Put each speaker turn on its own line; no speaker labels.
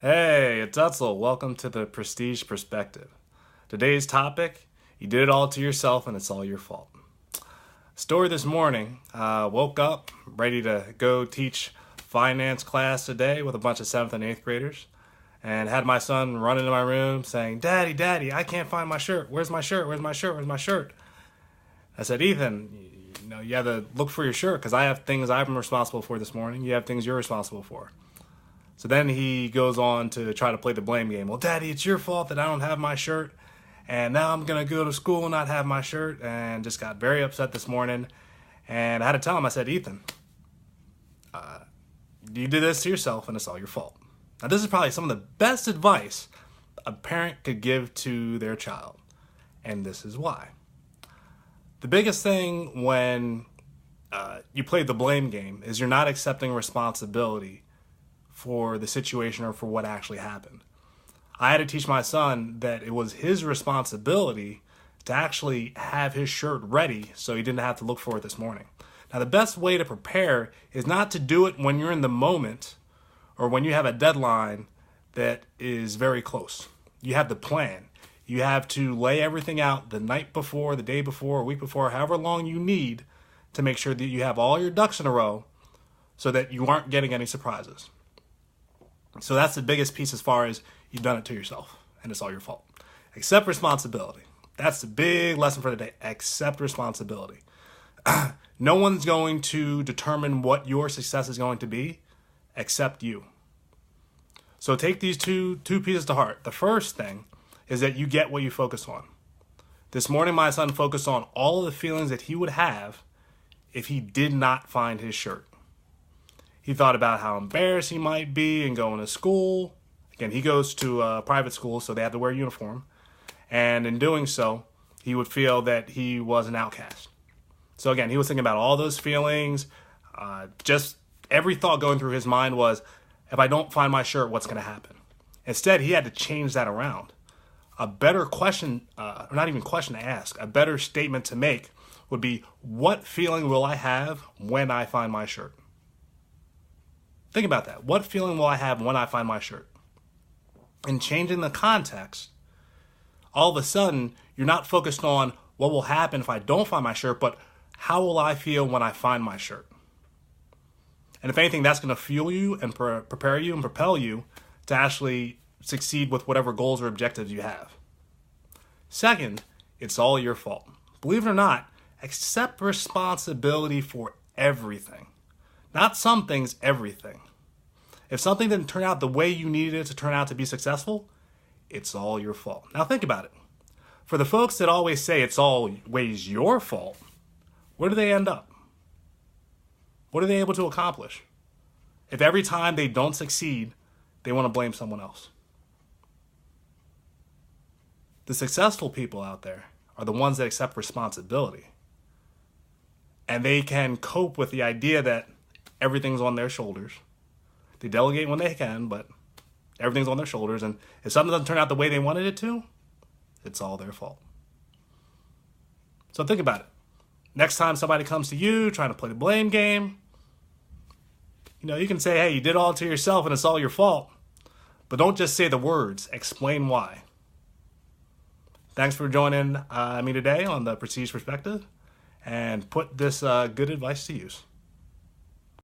Hey, it's Etzel. Welcome to the Prestige Perspective. Today's topic, you did it all to yourself and it's all your fault. Story this morning, woke up ready to go teach finance class today with a bunch of 7th and 8th graders and had my son run into my room saying, Daddy, Daddy, I can't find my shirt. Where's my shirt? Where's my shirt? Where's my shirt? I said, Ethan, you have to look for your shirt because I have things I'm responsible for this morning. You have things you're responsible for. So then he goes on to try to play the blame game. Well, Daddy, it's your fault that I don't have my shirt. And now I'm going to go to school and not have my shirt. And just got very upset this morning. And I had to tell him, I said, Ethan, you did this to yourself and it's all your fault. Now, this is probably some of the best advice a parent could give to their child. And this is why. The biggest thing when you play the blame game is you're not accepting responsibility for the situation or for what actually happened. I had to teach my son that it was his responsibility to actually have his shirt ready so he didn't have to look for it this morning. Now, the best way to prepare is not to do it when you're in the moment or when you have a deadline that is very close. You have the plan. You have to lay everything out the night before, the day before, a week before, however long you need to make sure that you have all your ducks in a row so that you aren't getting any surprises. So that's the biggest piece as far as you've done it to yourself and it's all your fault. Accept responsibility. That's the big lesson for today. Accept responsibility. No one's going to determine what your success is going to be except you. So take these two pieces to heart. The first thing is that you get what you focus on. This morning, my son focused on all of the feelings that he would have if he did not find his shirt. He thought about how embarrassed he might be in going to school. Again, he goes to a private school, so they have to wear a uniform. And in doing so, he would feel that he was an outcast. So again, he was thinking about all those feelings. Just every thought going through his mind was, if I don't find my shirt, what's going to happen? Instead, he had to change that around. A better question, or not even question to ask, a better statement to make would be, what feeling will I have when I find my shirt? Think about that. What feeling will I have when I find my shirt? And changing the context, all of a sudden, you're not focused on what will happen if I don't find my shirt, but how will I feel when I find my shirt? And if anything, that's going to fuel you and prepare you and propel you to actually succeed with whatever goals or objectives you have. Second, it's all your fault. Believe it or not, accept responsibility for everything. Not some things, everything. If something didn't turn out the way you needed it to turn out to be successful, it's all your fault. Now think about it. For the folks that always say it's always your fault, where do they end up? What are they able to accomplish? If every time they don't succeed, they want to blame someone else. The successful people out there are the ones that accept responsibility. And they can cope with the idea that everything's on their shoulders. They delegate when they can, but everything's on their shoulders. And if something doesn't turn out the way they wanted it to, it's all their fault. So think about it. Next time somebody comes to you trying to play the blame game, you can say, hey, you did all to yourself and it's all your fault. But don't just say the words. Explain why. Thanks for joining me today on the Prestige Perspective and put this good advice to use.